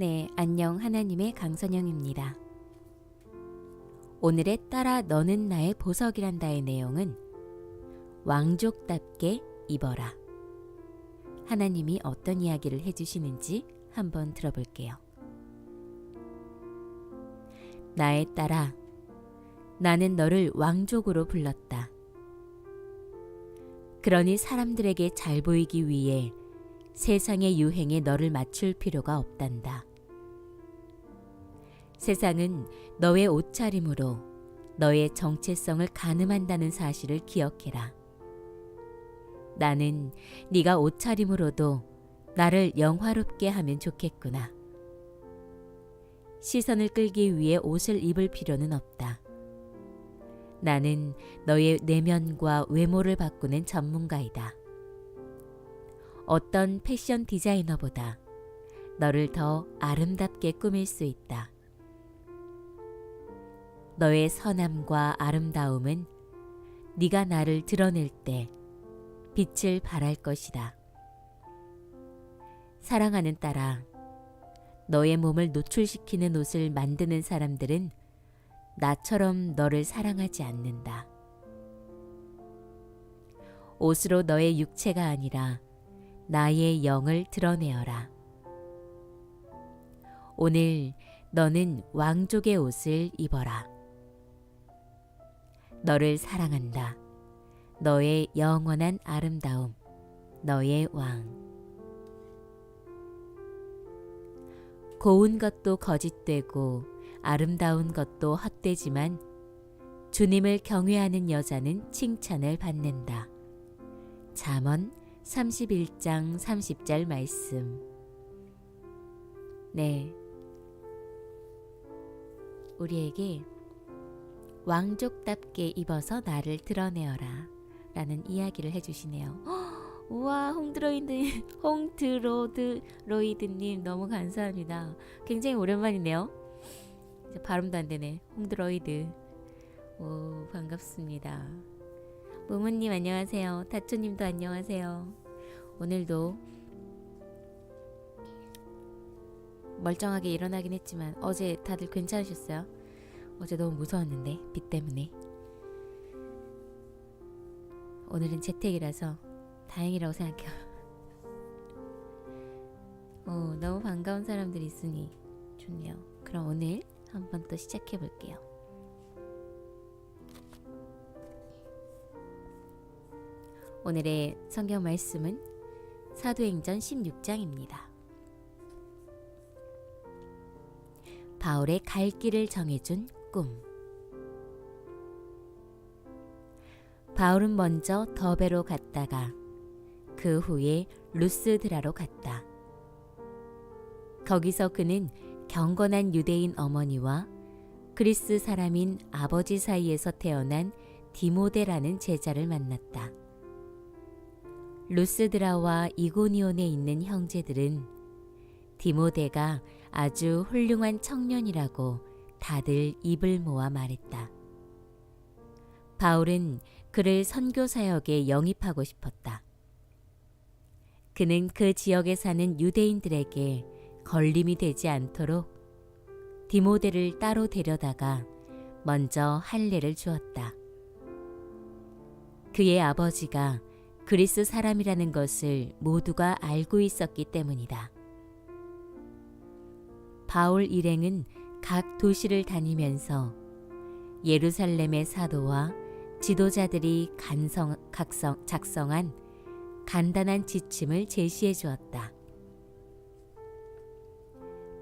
네, 안녕 하나님의 강선영입니다. 오늘의 따라 너는 나의 보석이란다의 내용은 왕족답게 입어라. 하나님이 어떤 이야기를 해주시는지 한번 들어볼게요. 나의 딸아, 나는 너를 왕족으로 불렀다. 그러니 사람들에게 잘 보이기 위해 세상의 유행에 너를 맞출 필요가 없단다. 세상은 너의 옷차림으로 너의 정체성을 가늠한다는 사실을 기억해라. 나는 네가 옷차림으로도 나를 영화롭게 하면 좋겠구나. 시선을 끌기 위해 옷을 입을 필요는 없다. 나는 너의 내면과 외모를 바꾸는 전문가이다. 어떤 패션 디자이너보다 너를 더 아름답게 꾸밀 수 있다. 너의 선함과 아름다움은 네가 나를 드러낼 때 빛을 발할 것이다. 사랑하는 딸아, 너의 몸을 노출시키는 옷을 만드는 사람들은 나처럼 너를 사랑하지 않는다. 옷으로 너의 육체가 아니라 나의 영을 드러내어라. 오늘 너는 왕족의 옷을 입어라. 너를 사랑한다. 너의 영원한 아름다움, 너의 왕. 고운 것도 거짓되고 아름다운 것도 헛되지만 주님을 경외하는 여자는 칭찬을 받는다. 잠언 31장 30절 말씀. 네, 우리에게 왕족답게 입어서 나를 드러내어라 라는 이야기를 해주시네요. 우와, 홍드로이드님 너무 감사합니다. 굉장히 오랜만이네요. 발음도 안 되네. 홍드로이드. 오, 반갑습니다. 무무님 안녕하세요. 다초님도 안녕하세요. 오늘도 멀쩡하게 일어나긴 했지만 어제 다들 괜찮으셨어요? 어제 너무 무서웠는데 비 때문에. 오늘은 재택이라서 다행이라고 생각해요. 너무 반가운 사람들이 있으니 좋네요. 그럼 오늘 한번 또 시작해 볼게요. 오늘의 성경 말씀은 사도행전 16장입니다. 바울의 갈 길을 정해준 꿈. 바울은 먼저 더베로 갔다가 그 후에 루스드라로 갔다. 거기서 그는 경건한 유대인 어머니와 그리스 사람인 아버지 사이에서 태어난 디모데라는 제자를 만났다. 루스드라와 이고니온에 있는 형제들은 디모데가 아주 훌륭한 청년이라고 다들 입을 모아 말했다. 바울은 그를 선교 사역에 영입하고 싶었다. 그는 그 지역에 사는 유대인들에게 걸림이 되지 않도록 디모데를 따로 데려다가 먼저 할례를 주었다. 그의 아버지가 그리스 사람이라는 것을 모두가 알고 있었기 때문이다. 바울 일행은 각 도시를 다니면서 예루살렘의 사도와 지도자들이 작성한 간단한 지침을 제시해 주었다.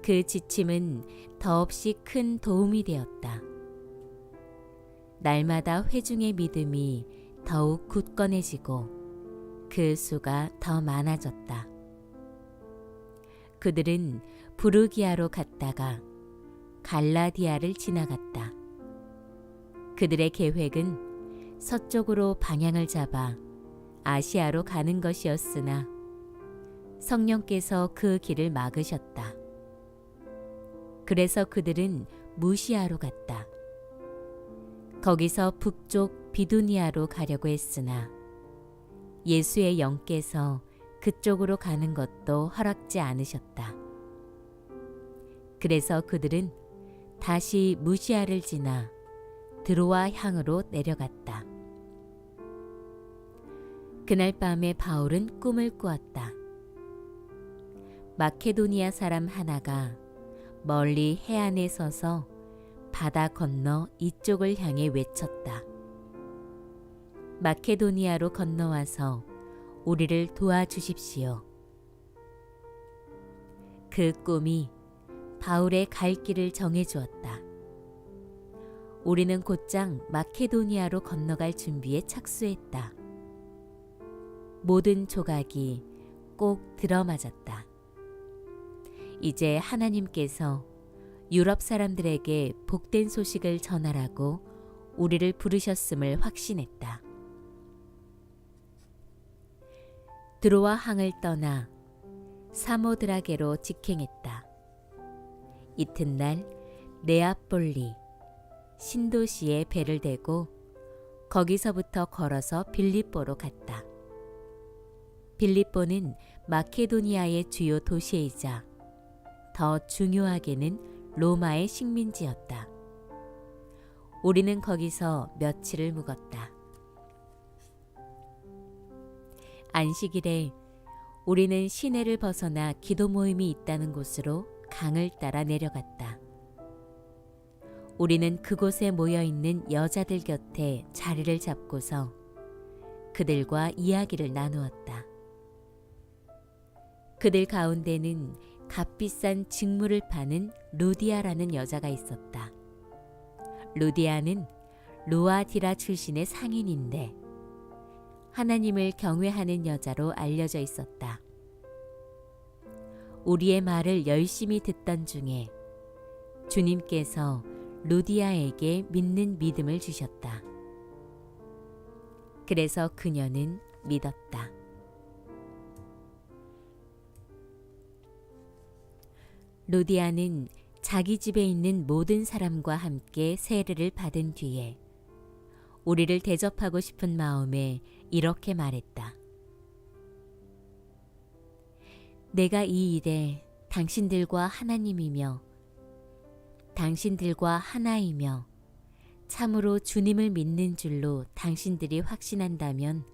그 지침은 더없이 큰 도움이 되었다. 날마다 회중의 믿음이 더욱 굳건해지고 그 수가 더 많아졌다. 그들은 부르기아로 갔다가 갈라디아를 지나갔다. 그들의 계획은 서쪽으로 방향을 잡아 아시아로 가는 것이었으나 성령께서 그 길을 막으셨다. 그래서 그들은 무시아로 갔다. 거기서 북쪽 비두니아로 가려고 했으나 예수의 영께서 그쪽으로 가는 것도 허락지 않으셨다. 그래서 그들은 다시 무시아를 지나 드로아 향으로 내려갔다. 그날 밤에 바울은 꿈을 꾸었다. 마케도니아 사람 하나가 멀리 해안에 서서 바다 건너 이쪽을 향해 외쳤다. 마케도니아로 건너와서 우리를 도와주십시오. 그 꿈이 바울의 갈 길을 정해주었다. 우리는 곧장 마케도니아로 건너갈 준비에 착수했다. 모든 조각이 꼭 들어맞았다. 이제 하나님께서 유럽 사람들에게 복된 소식을 전하라고 우리를 부르셨음을 확신했다. 드로아 항을 떠나 사모드라게로 직행했다. 이튿날 네아폴리 신도시에 배를 대고 거기서부터 걸어서 빌립보로 갔다. 빌립보는 마케도니아의 주요 도시이자 더 중요하게는 로마의 식민지였다. 우리는 거기서 며칠을 묵었다. 안식일에 우리는 시내를 벗어나 기도 모임이 있다는 곳으로 강을 따라 내려갔다. 우리는 그곳에 모여있는 여자들 곁에 자리를 잡고서 그들과 이야기를 나누었다. 그들 가운데는 값비싼 직물을 파는 루디아라는 여자가 있었다. 루디아는 루아디라 출신의 상인인데 하나님을 경외하는 여자로 알려져 있었다. 우리의 말을 열심히 듣던 중에 주님께서 루디아에게 믿는 믿음을 주셨다. 그래서 그녀는 믿었다. 루디아는 자기 집에 있는 모든 사람과 함께 세례를 받은 뒤에 우리를 대접하고 싶은 마음에 이렇게 말했다. 내가 이 일에 당신들과 하나님이며 당신들과 하나이며 참으로 주님을 믿는 줄로 당신들이 확신한다면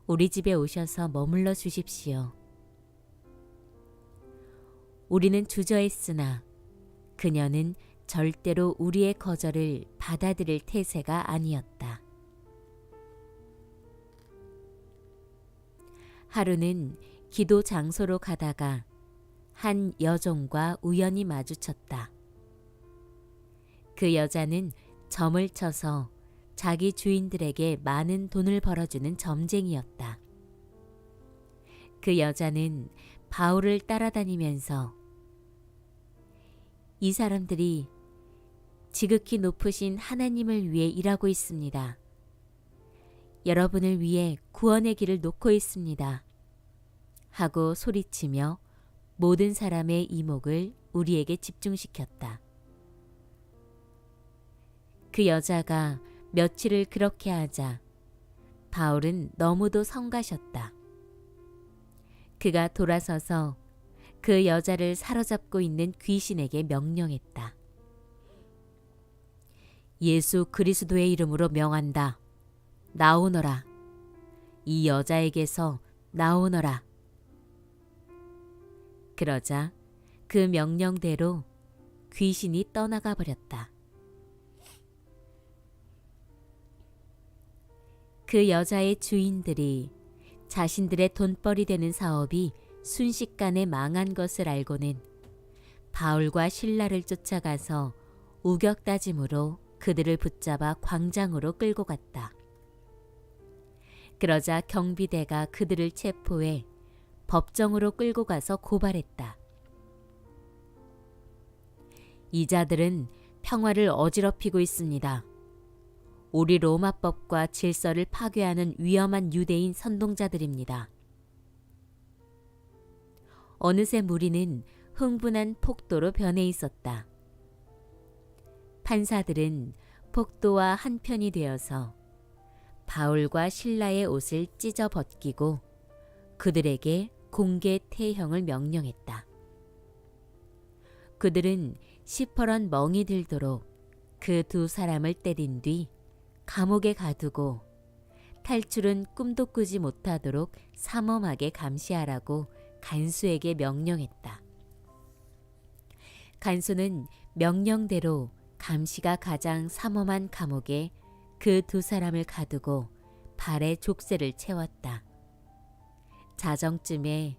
우리 집에 오셔서 머물러 주십시오. 우리는 주저했으나 그녀는 절대로 우리의 거절을 받아들일 태세가 아니었다. 하루는 기도 장소로 가다가 한 여종과 우연히 마주쳤다. 그 여자는 점을 쳐서 자기 주인들에게 많은 돈을 벌어주는 점쟁이였다. 그 여자는 바울을 따라다니면서 이 사람들이 지극히 높으신 하나님을 위해 일하고 있습니다. 여러분을 위해 구원의 길을 놓고 있습니다. 하고 소리치며 모든 사람의 이목을 우리에게 집중시켰다. 그 여자가 며칠을 그렇게 하자 바울은 너무도 성가셨다. 그가 돌아서서 그 여자를 사로잡고 있는 귀신에게 명령했다. 예수 그리스도의 이름으로 명한다. 나오너라. 이 여자에게서 나오너라. 그러자 그 명령대로 귀신이 떠나가 버렸다. 그 여자의 주인들이 자신들의 돈벌이 되는 사업이 순식간에 망한 것을 알고는 바울과 실라를 쫓아가서 우격다짐으로 그들을 붙잡아 광장으로 끌고 갔다. 그러자 경비대가 그들을 체포해 법정으로 끌고 가서 고발했다. 이 자들은 평화를 어지럽히고 있습니다. 우리 로마법과 질서를 파괴하는 위험한 유대인 선동자들입니다. 어느새 무리는 흥분한 폭도로 변해 있었다. 판사들은 폭도와 한편이 되어서 바울과 실라의 옷을 찢어 벗기고 그들에게 공개 태형을 명령했다. 그들은 시퍼런 멍이 들도록 그 두 사람을 때린 뒤 감옥에 가두고 탈출은 꿈도 꾸지 못하도록 삼엄하게 감시하라고 간수에게 명령했다. 간수는 명령대로 감시가 가장 삼엄한 감옥에 그 두 사람을 가두고 발에 족쇄를 채웠다. 자정쯤에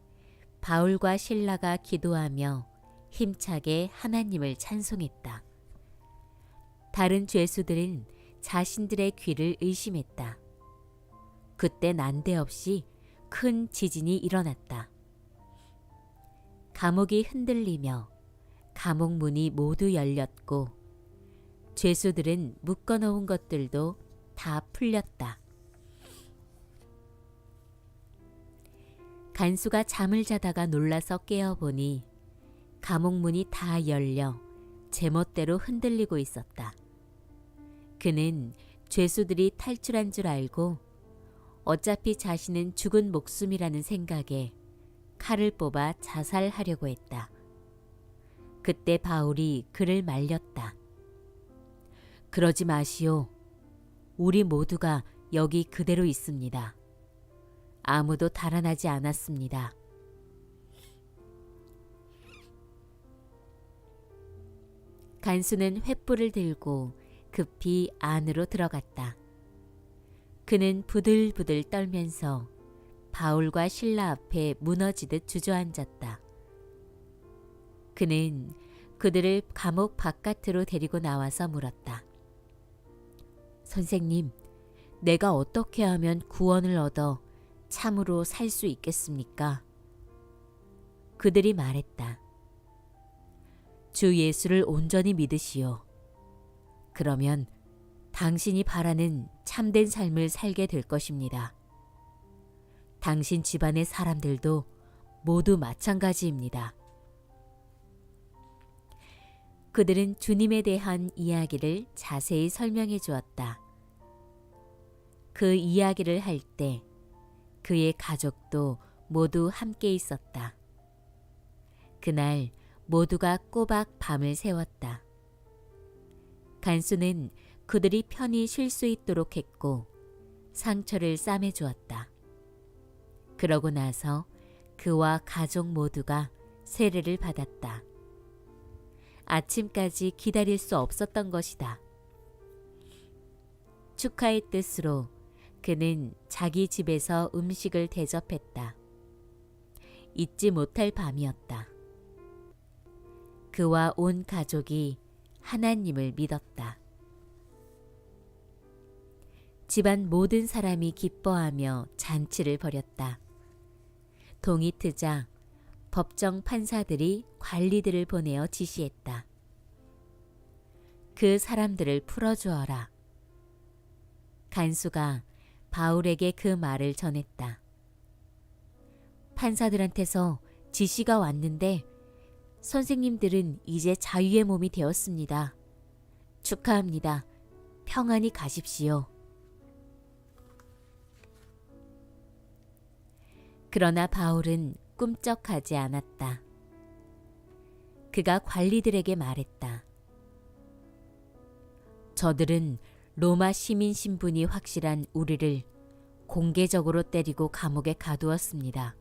바울과 실라가 기도하며 힘차게 하나님을 찬송했다. 다른 죄수들은 자신들의 귀를 의심했다. 그때 난데없이 큰 지진이 일어났다. 감옥이 흔들리며 감옥 문이 모두 열렸고 죄수들은 묶어놓은 것들도 다 풀렸다. 간수가 잠을 자다가 놀라서 깨어보니 감옥 문이 다 열려 제멋대로 흔들리고 있었다. 그는 죄수들이 탈출한 줄 알고 어차피 자신은 죽은 목숨이라는 생각에 칼을 뽑아 자살하려고 했다. 그때 바울이 그를 말렸다. 그러지 마시오. 우리 모두가 여기 그대로 있습니다. 아무도 달아나지 않았습니다. 간수는 횃불을 들고 급히 안으로 들어갔다. 그는 부들부들 떨면서 바울과 실라 앞에 무너지듯 주저앉았다. 그는 그들을 감옥 바깥으로 데리고 나와서 물었다. 선생님, 내가 어떻게 하면 구원을 얻어 참으로 살 수 있겠습니까? 그들이 말했다. 주 예수를 온전히 믿으시오. 그러면 당신이 바라는 참된 삶을 살게 될 것입니다. 당신 집안의 사람들도 모두 마찬가지입니다. 그들은 주님에 대한 이야기를 자세히 설명해 주었다. 그 이야기를 할 때 그의 가족도 모두 함께 있었다. 그날 모두가 꼬박 밤을 새웠다. 간수는 그들이 편히 쉴 수 있도록 했고 상처를 싸매 주었다. 그러고 나서 그와 가족 모두가 세례를 받았다. 아침까지 기다릴 수 없었던 것이다. 축하의 뜻으로 그는 자기 집에서 음식을 대접했다. 잊지 못할 밤이었다. 그와 온 가족이 하나님을 믿었다. 집안 모든 사람이 기뻐하며 잔치를 벌였다. 동이 트자 법정 판사들이 관리들을 보내어 지시했다. 그 사람들을 풀어주어라. 간수가 바울에게 그 말을 전했다. 판사들한테서 지시가 왔는데 선생님들은 이제 자유의 몸이 되었습니다. 축하합니다. 평안히 가십시오. 그러나 바울은 꿈쩍하지 않았다. 그가 관리들에게 말했다. 저들은 로마 시민 신분이 확실한 우리를 공개적으로 때리고 감옥에 가두었습니다.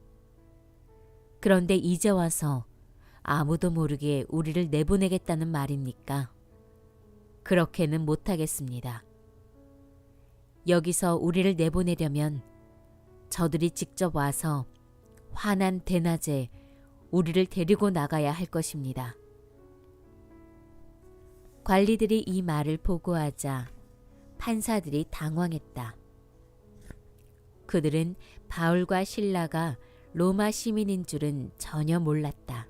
그런데 이제 와서 아무도 모르게 우리를 내보내겠다는 말입니까? 그렇게는 못하겠습니다. 여기서 우리를 내보내려면 저들이 직접 와서 환한 대낮에 우리를 데리고 나가야 할 것입니다. 관리들이 이 말을 보고하자 판사들이 당황했다. 그들은 바울과 실라가 로마 시민인 줄은 전혀 몰랐다.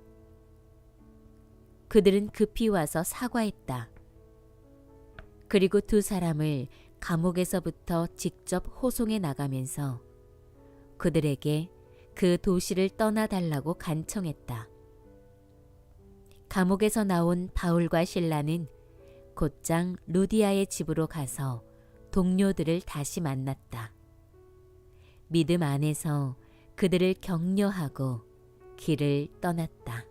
그들은 급히 와서 사과했다. 그리고 두 사람을 감옥에서부터 직접 호송해 나가면서 그들에게 그 도시를 떠나달라고 간청했다. 감옥에서 나온 바울과 실라는 곧장 루디아의 집으로 가서 동료들을 다시 만났다. 믿음 안에서 그들을 격려하고 길을 떠났다.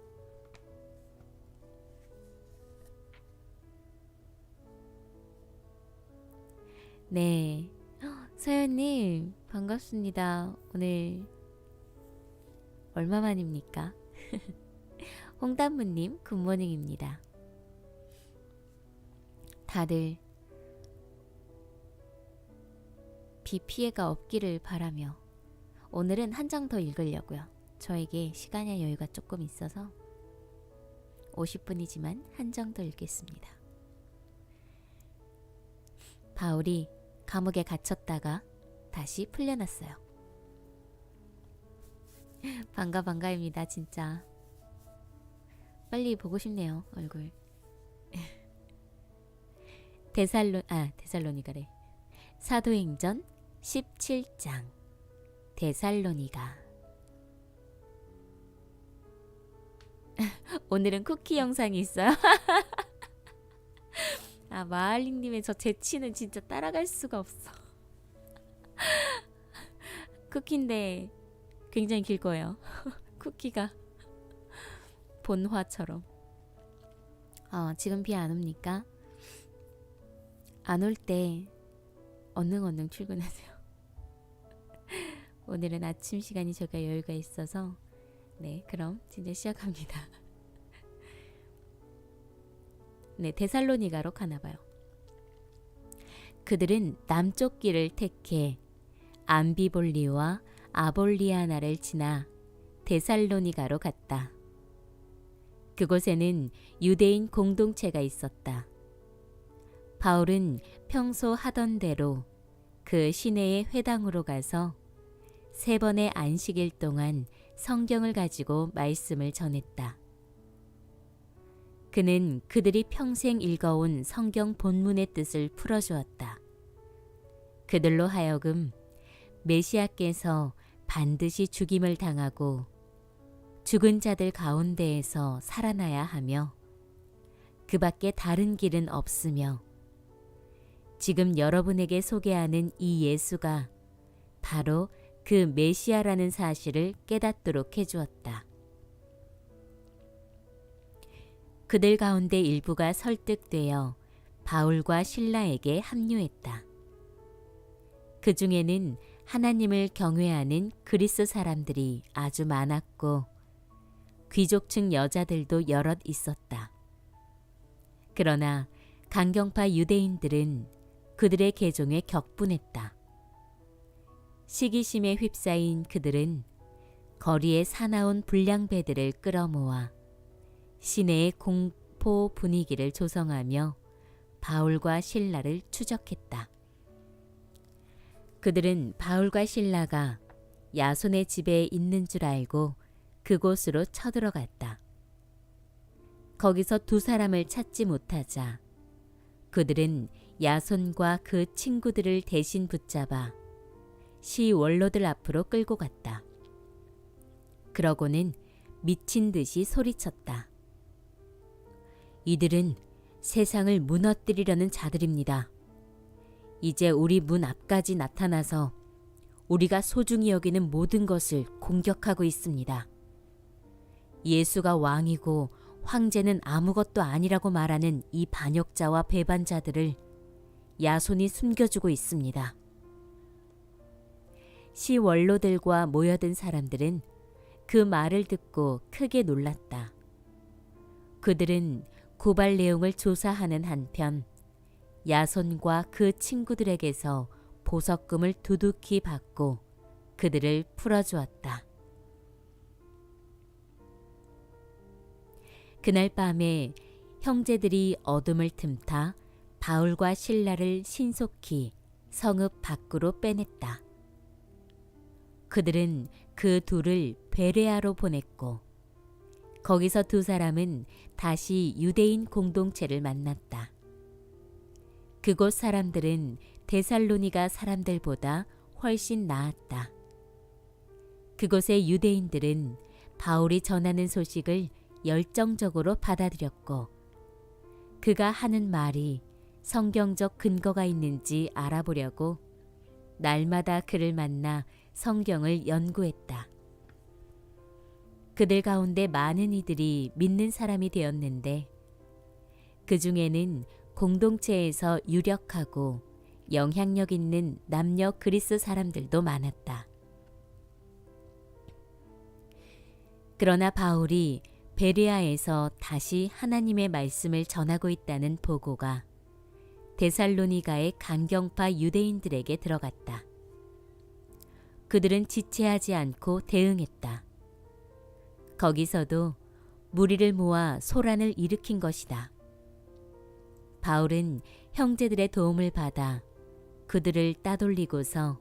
네. 서연님, 반갑습니다. 오늘 얼마만입니까? 홍단무님, 굿모닝입니다. 다들 비 피해가 없기를 바라며 오늘은 한 장 더 읽으려고요. 저에게 시간과 여유가 조금 있어서 50분이지만 한 장 더 읽겠습니다. 바울이 감옥에 갇혔다가 다시 풀려났어요. 반가입니다, 진짜. 빨리 보고 싶네요, 얼굴. 데살로니가래. 사도행전 17장. 데살로니가. 오늘은 쿠키 영상이 있어요. 마을링님의 저 재치는 진짜 따라갈 수가 없어. 쿠키인데 굉장히 길 거예요. 쿠키가 본화처럼. 지금 비 안 옵니까? 안 올 때 얼른 출근하세요. 오늘은 아침 시간이 제가 여유가 있어서 네, 그럼 진짜 시작합니다. 네, 데살로니가로 가나봐요. 그들은 남쪽 길을 택해 암비볼리와 아볼리아나를 지나 데살로니가로 갔다. 그곳에는 유대인 공동체가 있었다. 바울은 평소 하던 대로 그 시내의 회당으로 가서 3번의 안식일 동안 성경을 가지고 말씀을 전했다. 그는 그들이 평생 읽어온 성경 본문의 뜻을 풀어주었다. 그들로 하여금 메시아께서 반드시 죽임을 당하고 죽은 자들 가운데에서 살아나야 하며 그 밖에 다른 길은 없으며 지금 여러분에게 소개하는 이 예수가 바로 그 메시아라는 사실을 깨닫도록 해주었다. 그들 가운데 일부가 설득되어 바울과 실라에게 합류했다. 그 중에는 하나님을 경외하는 그리스 사람들이 아주 많았고 귀족층 여자들도 여럿 있었다. 그러나 강경파 유대인들은 그들의 계종에 격분했다. 시기심에 휩싸인 그들은 거리에 사나운 불량배들을 끌어모아 시내의 공포 분위기를 조성하며 바울과 실라를 추적했다. 그들은 바울과 실라가 야손의 집에 있는 줄 알고 그곳으로 쳐들어갔다. 거기서 2사람을 찾지 못하자 그들은 야손과 그 친구들을 대신 붙잡아 시 원로들 앞으로 끌고 갔다. 그러고는 미친 듯이 소리쳤다. 이들은 세상을 무너뜨리려는 자들입니다. 이제 우리 문 앞까지 나타나서 우리가 소중히 여기는 모든 것을 공격하고 있습니다. 예수가 왕이고 황제는 아무것도 아니라고 말하는 이 반역자와 배반자들을 야손이 숨겨주고 있습니다. 시 원로들과 모여든 사람들은 그 말을 듣고 크게 놀랐다. 그들은 고발 내용을 조사하는 한편 야손과 그 친구들에게서 보석금을 두둑히 받고 그들을 풀어주었다. 그날 밤에 형제들이 어둠을 틈타 바울과 실라를 신속히 성읍 밖으로 빼냈다. 그들은 그 둘을 베레아로 보냈고 거기서 2사람은 다시 유대인 공동체를 만났다. 그곳 사람들은 데살로니가 사람들보다 훨씬 나았다. 그곳의 유대인들은 바울이 전하는 소식을 열정적으로 받아들였고 그가 하는 말이 성경적 근거가 있는지 알아보려고 날마다 그를 만나 성경을 연구했다. 그들 가운데 많은 이들이 믿는 사람이 되었는데 그 중에는 공동체에서 유력하고 영향력 있는 남녀 그리스 사람들도 많았다. 그러나 바울이 베레아에서 다시 하나님의 말씀을 전하고 있다는 보고가 데살로니가의 강경파 유대인들에게 들어갔다. 그들은 지체하지 않고 대응했다. 거기서도 무리를 모아 소란을 일으킨 것이다. 바울은 형제들의 도움을 받아 그들을 따돌리고서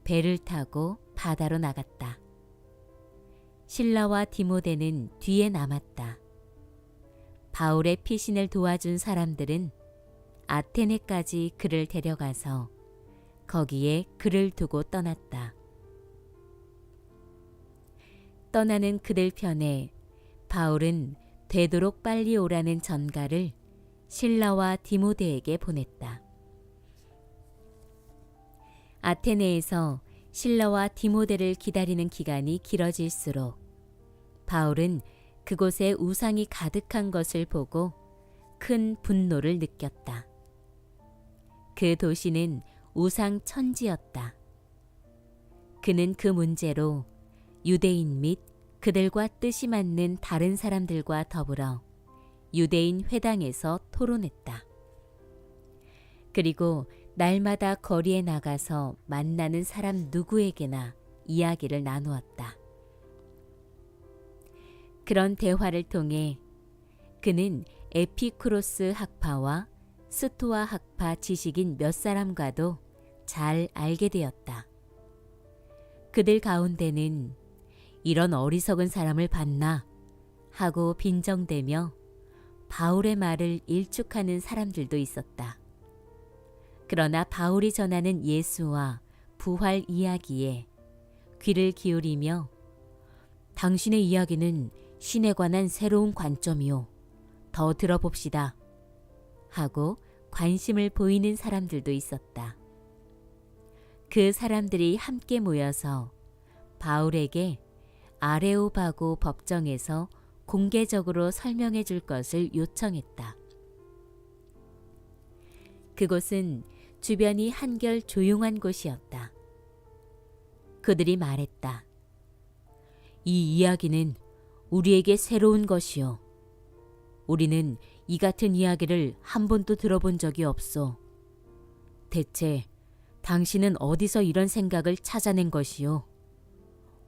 배를 타고 바다로 나갔다. 실라와 디모데는 뒤에 남았다. 바울의 피신을 도와준 사람들은 아테네까지 그를 데려가서 거기에 그를 두고 떠났다. 떠나는 그들 편에 바울은 되도록 빨리 오라는 전가를 실라와 디모데에게 보냈다. 아테네에서 실라와 디모데를 기다리는 기간이 길어질수록 바울은 그곳에 우상이 가득한 것을 보고 큰 분노를 느꼈다. 그 도시는 우상 천지였다. 그는 그 문제로 유대인 및 그들과 뜻이 맞는 다른 사람들과 더불어 유대인 회당에서 토론했다. 그리고 날마다 거리에 나가서 만나는 사람 누구에게나 이야기를 나누었다. 그런 대화를 통해 그는 에피쿠로스 학파와 스토아 학파 지식인 몇 사람과도 잘 알게 되었다. 그들 가운데는 이런 어리석은 사람을 봤나 하고 빈정대며 바울의 말을 일축하는 사람들도 있었다. 그러나 바울이 전하는 예수와 부활 이야기에 귀를 기울이며 당신의 이야기는 신에 관한 새로운 관점이요. 더 들어봅시다. 하고 관심을 보이는 사람들도 있었다. 그 사람들이 함께 모여서 바울에게 아레오바고 법정에서 공개적으로 설명해 줄 것을 요청했다. 그곳은 주변이 한결 조용한 곳이었다. 그들이 말했다. 이 이야기는 우리에게 새로운 것이요. 우리는 이 같은 이야기를 한 번도 들어본 적이 없어. 대체 당신은 어디서 이런 생각을 찾아낸 것이요?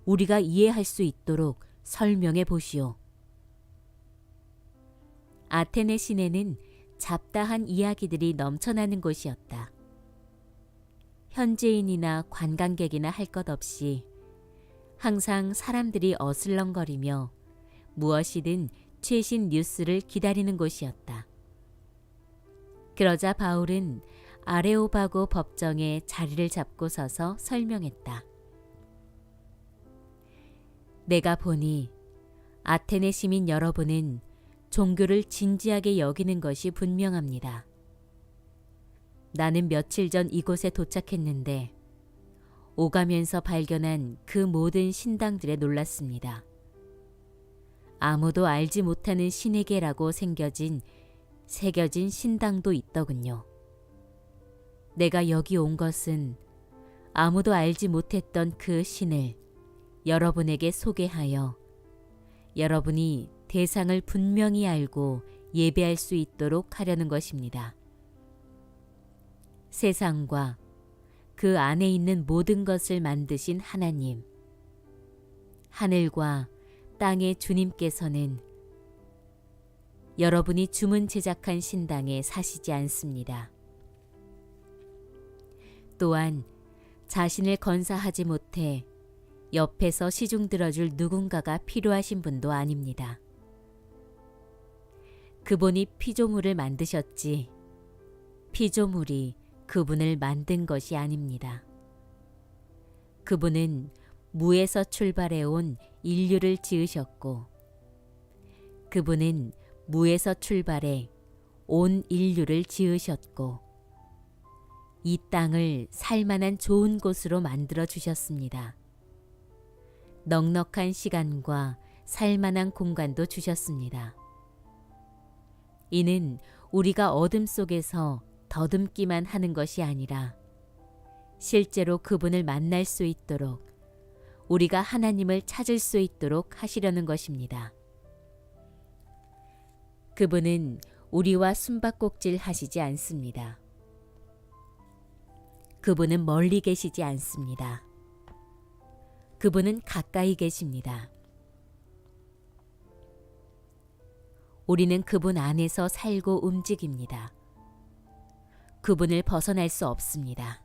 우리가 이해할 수 있도록 설명해 보시오. 아테네 시내는 잡다한 이야기들이 넘쳐나는 곳이었다. 현지인이나 관광객이나 할 것 없이 항상 사람들이 어슬렁거리며 무엇이든 최신 뉴스를 기다리는 곳이었다. 그러자 바울은 아레오바고 법정에 자리를 잡고 서서 설명했다. 내가 보니 아테네 시민 여러분은 종교를 진지하게 여기는 것이 분명합니다. 나는 며칠 전 이곳에 도착했는데 오가면서 발견한 그 모든 신당들에 놀랐습니다. 아무도 알지 못하는 신에게라고 새겨진 신당도 있더군요. 내가 여기 온 것은 아무도 알지 못했던 그 신을 여러분에게 소개하여 여러분이 대상을 분명히 알고 예배할 수 있도록 하려는 것입니다. 세상과 그 안에 있는 모든 것을 만드신 하나님, 하늘과 땅의 주님께서는 여러분이 주문 제작한 신당에 사시지 않습니다. 또한 자신을 건사하지 못해 옆에서 시중 들어줄 누군가가 필요하신 분도 아닙니다. 그분이 피조물을 만드셨지 피조물이 그분을 만든 것이 아닙니다. 그분은 무에서 출발해온 인류를 지으셨고 그분은 무에서 출발해 온 인류를 지으셨고 이 땅을 살만한 좋은 곳으로 만들어 주셨습니다. 넉넉한 시간과 살만한 공간도 주셨습니다. 이는 우리가 어둠 속에서 더듬기만 하는 것이 아니라 실제로 그분을 만날 수 있도록 우리가 하나님을 찾을 수 있도록 하시려는 것입니다. 그분은 우리와 숨바꼭질 하시지 않습니다. 그분은 멀리 계시지 않습니다. 그분은 가까이 계십니다. 우리는 그분 안에서 살고 움직입니다. 그분을 벗어날 수 없습니다.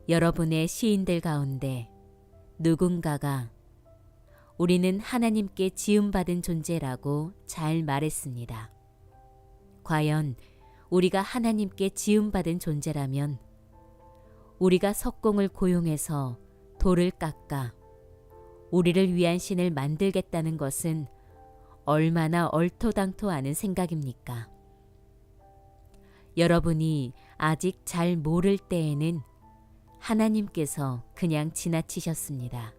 여러분의 시인들 가운데 누군가가 우리는 하나님께 지음받은 존재라고 잘 말했습니다. 과연 우리가 하나님께 지음받은 존재라면 우리가 석공을 고용해서 돌을 깎아 우리를 위한 신을 만들겠다는 것은 얼마나 얼토당토하는 생각입니까? 여러분이 아직 잘 모를 때에는 하나님께서 그냥 지나치셨습니다.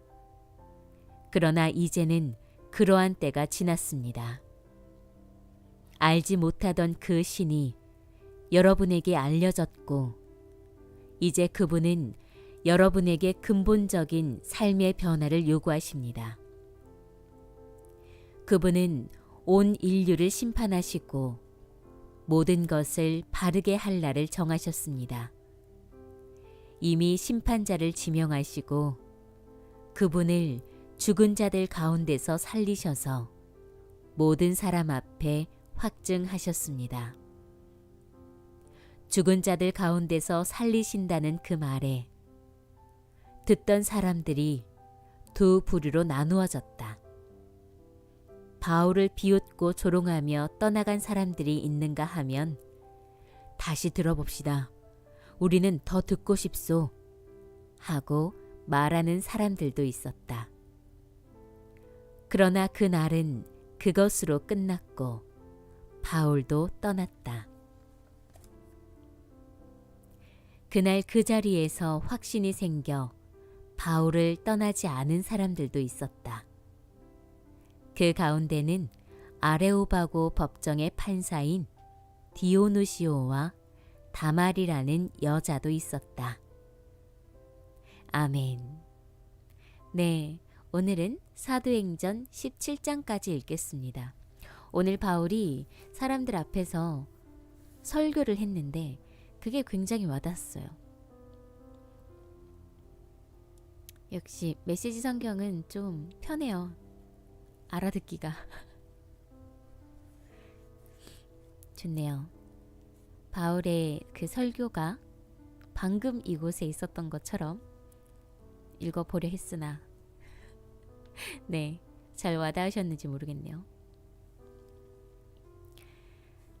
그러나 이제는 그러한 때가 지났습니다. 알지 못하던 그 신이 여러분에게 알려졌고 이제 그분은 여러분에게 근본적인 삶의 변화를 요구하십니다. 그분은 온 인류를 심판하시고 모든 것을 바르게 할 날을 정하셨습니다. 이미 심판자를 지명하시고 그분을 죽은 자들 가운데서 살리셔서 모든 사람 앞에 확증하셨습니다. 죽은 자들 가운데서 살리신다는 그 말에 듣던 사람들이 두 부류로 나누어졌다. 바울을 비웃고 조롱하며 떠나간 사람들이 있는가 하면 다시 들어봅시다. 우리는 더 듣고 싶소. 하고 말하는 사람들도 있었다. 그러나 그 날은 그것으로 끝났고 바울도 떠났다. 그날 그 자리에서 확신이 생겨 바울을 떠나지 않은 사람들도 있었다. 그 가운데는 아레오바고 법정의 판사인 디오누시오와 다말이라는 여자도 있었다. 아멘. 네, 오늘은 사도행전 17장까지 읽겠습니다. 오늘 바울이 사람들 앞에서 설교를 했는데 그게 굉장히 와닿았어요. 역시 메시지 성경은 좀 편해요. 알아듣기가. 좋네요. 바울의 그 설교가 방금 이곳에 있었던 것처럼 읽어보려 했으나 네, 잘 와닿으셨는지 모르겠네요.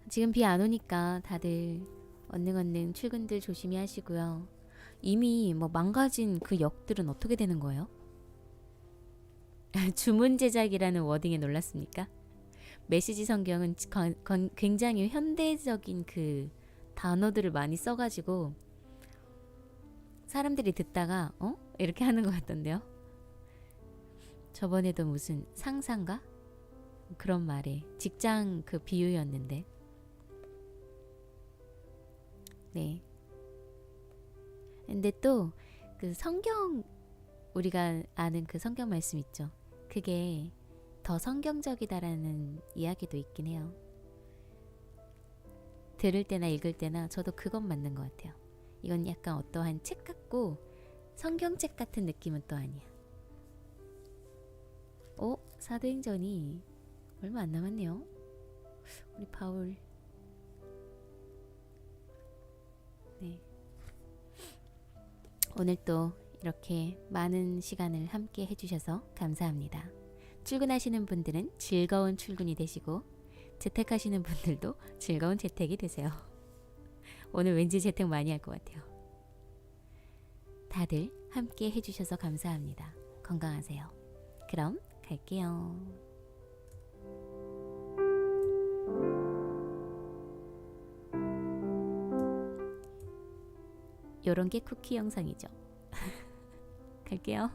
지금 비 안 오니까 다들 얼른 출근들 조심히 하시고요. 이미 망가진 그 역들은 어떻게 되는 거예요? 주문 제작이라는 워딩에 놀랐습니까? 메시지 성경은 굉장히 현대적인 그 단어들을 많이 써가지고 사람들이 듣다가 이렇게 하는 것 같던데요. 저번에도 무슨 상사인가? 그런 말에 직장 그 비유였는데 네. 근데 또 그 성경 우리가 아는 그 성경 말씀 있죠. 그게 더 성경적이다라는 이야기도 있긴 해요. 들을 때나 읽을 때나 저도 그건 맞는 것 같아요. 이건 약간 어떠한 책 같고 성경책 같은 느낌은 또 아니야. 사도행전이 얼마 안 남았네요. 우리 바울. 네. 오늘 또 이렇게 많은 시간을 함께 해주셔서 감사합니다. 출근하시는 분들은 즐거운 출근이 되시고 재택하시는 분들도 즐거운 재택이 되세요. 오늘 왠지 재택 많이 할 것 같아요. 다들 함께 해주셔서 감사합니다. 건강하세요. 그럼 갈게요. 요런 게 쿠키 영상이죠. 갈게요.